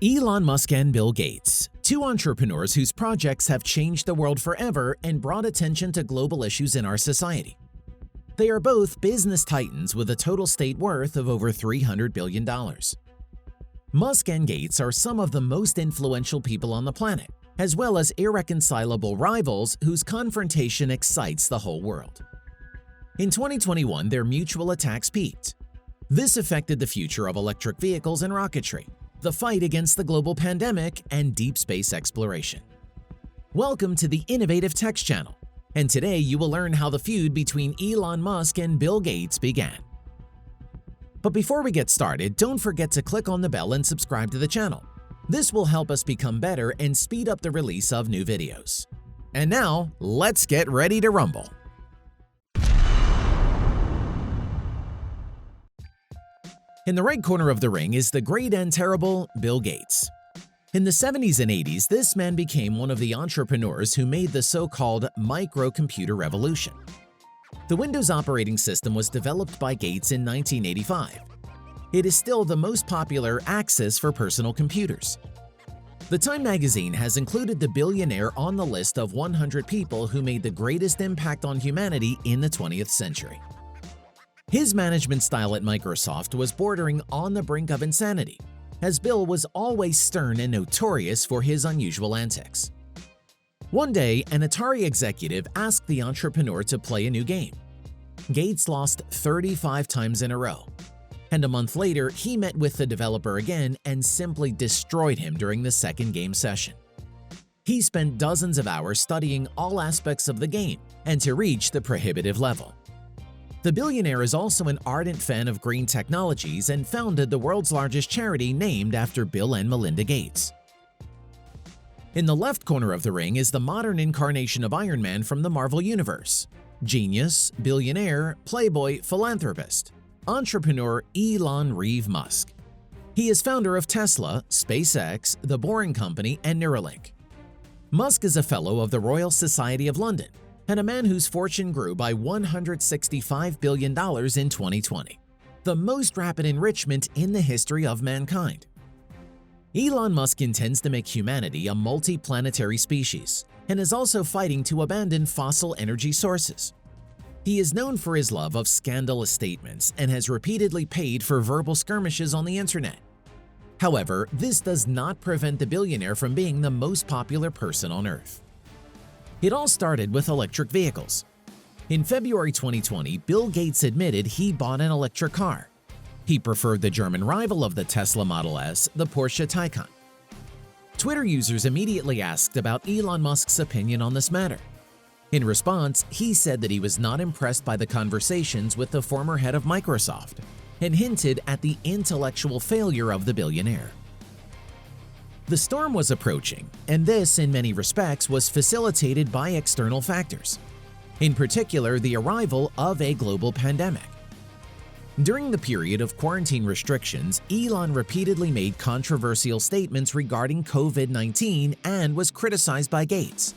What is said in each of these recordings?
Elon Musk and Bill Gates, two entrepreneurs whose projects have changed the world forever and brought attention to global issues in our society. They are both business titans with a total state worth of over $300 billion. Musk and Gates are some of the most influential people on the planet, as well as irreconcilable rivals whose confrontation excites the whole world. In 2021, their mutual attacks peaked. This affected the future of electric vehicles and rocketry, the fight against the global pandemic, and deep space exploration. Welcome to the Innovative Techs channel, and today you will learn how the feud between Elon Musk and Bill Gates began. But before we get started, don't forget to click on the bell and subscribe to the channel. This will help us become better and speed up the release of new videos. And now, let's get ready to rumble. In the right corner of the ring is the great and terrible Bill Gates. In the 70s and 80s, this man became one of the entrepreneurs who made the so-called microcomputer revolution. The Windows operating system was developed by Gates in 1985. It is still the most popular access for personal computers. The Time magazine has included the billionaire on the list of 100 people who made the greatest impact on humanity in the 20th century. His management style at Microsoft was bordering on the brink of insanity, as Bill was always stern and notorious for his unusual antics. One day, an Atari executive asked the entrepreneur to play a new game. Gates lost 35 times in a row, and a month later, he met with the developer again and simply destroyed him during the second game session. He spent dozens of hours studying all aspects of the game and to reach the prohibitive level. The billionaire is also an ardent fan of green technologies and founded the world's largest charity named after Bill and Melinda Gates. In the left corner of the ring is the modern incarnation of Iron Man from the Marvel Universe. Genius, billionaire, playboy, philanthropist, entrepreneur Elon Reeve Musk. He is founder of Tesla, SpaceX, The Boring Company, and Neuralink. Musk is a fellow of the Royal Society of London, and a man whose fortune grew by $165 billion in 2020, the most rapid enrichment in the history of mankind. Elon Musk intends to make humanity a multi-planetary species and is also fighting to abandon fossil energy sources. He is known for his love of scandalous statements and has repeatedly paid for verbal skirmishes on the internet. However, this does not prevent the billionaire from being the most popular person on Earth. It all started with electric vehicles. In February 2020, Bill Gates admitted he bought an electric car. He preferred the German rival of the Tesla Model S, the Porsche Taycan. Twitter users immediately asked about Elon Musk's opinion on this matter. In response, he said that he was not impressed by the conversations with the former head of Microsoft and hinted at the intellectual failure of the billionaire. The storm was approaching, and this, in many respects, was facilitated by external factors, in particular the arrival of a global pandemic. During the period of quarantine restrictions, Elon repeatedly made controversial statements regarding COVID-19 and was criticized by Gates.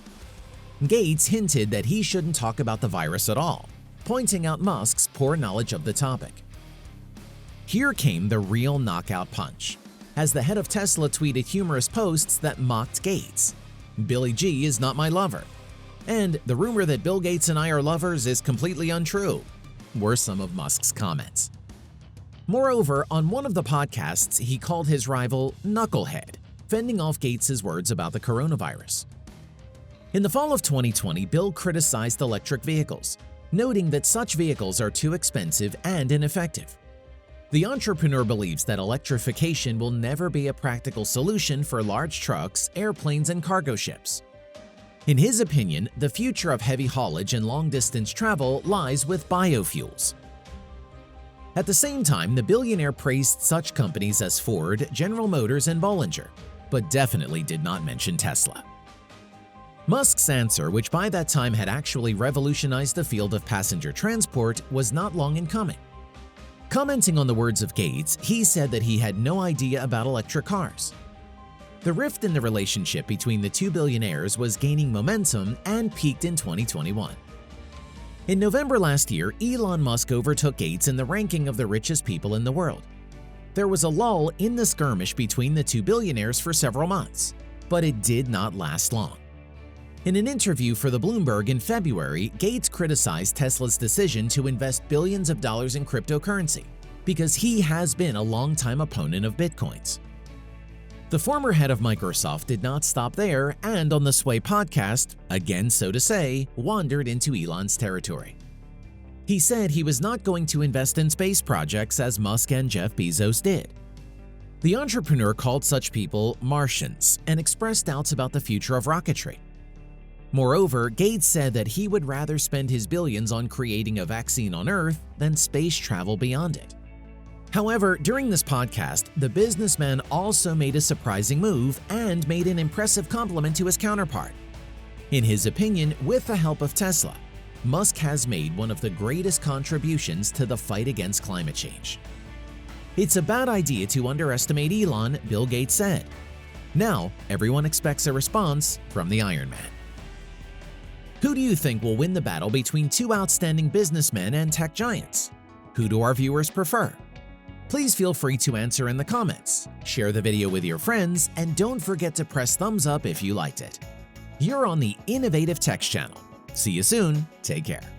Gates hinted that he shouldn't talk about the virus at all, pointing out Musk's poor knowledge of the topic. Here came the real knockout punch, as the head of Tesla tweeted humorous posts that mocked Gates. "Billy G is not my lover," and "the rumor that Bill Gates and I are lovers is completely untrue," were some of Musk's comments. Moreover, on one of the podcasts, he called his rival "knucklehead," fending off Gates' words about the coronavirus. In the fall of 2020, Bill criticized electric vehicles, noting that such vehicles are too expensive and ineffective. The entrepreneur believes that electrification will never be a practical solution for large trucks, airplanes, and cargo ships. In his opinion, the future of heavy haulage and long-distance travel lies with biofuels. At the same time, the billionaire praised such companies as Ford, General Motors, and Bollinger, but definitely did not mention Tesla. Musk's answer, which by that time had actually revolutionized the field of passenger transport, was not long in coming. Commenting on the words of Gates, he said that he had no idea about electric cars. The rift in the relationship between the two billionaires was gaining momentum and peaked in 2021. In November last year, Elon Musk overtook Gates in the ranking of the richest people in the world. There was a lull in the skirmish between the two billionaires for several months, but it did not last long. In an interview for the Bloomberg in February, Gates criticized Tesla's decision to invest billions of dollars in cryptocurrency because he has been a longtime opponent of Bitcoins. The former head of Microsoft did not stop there and on the Sway podcast, again so to say, wandered into Elon's territory. He said he was not going to invest in space projects as Musk and Jeff Bezos did. The entrepreneur called such people Martians and expressed doubts about the future of rocketry. Moreover, Gates said that he would rather spend his billions on creating a vaccine on Earth than space travel beyond it. However, during this podcast, the businessman also made a surprising move and made an impressive compliment to his counterpart. In his opinion, with the help of Tesla, Musk has made one of the greatest contributions to the fight against climate change. It's a bad idea to underestimate Elon, Bill Gates said. Now, everyone expects a response from the Iron Man. Who do you think will win the battle between two outstanding businessmen and tech giants? Who do our viewers prefer? Please feel free to answer in the comments, share the video with your friends, and don't forget to press thumbs up if you liked it. You're on the Innovative Techs channel. See you soon. Take care.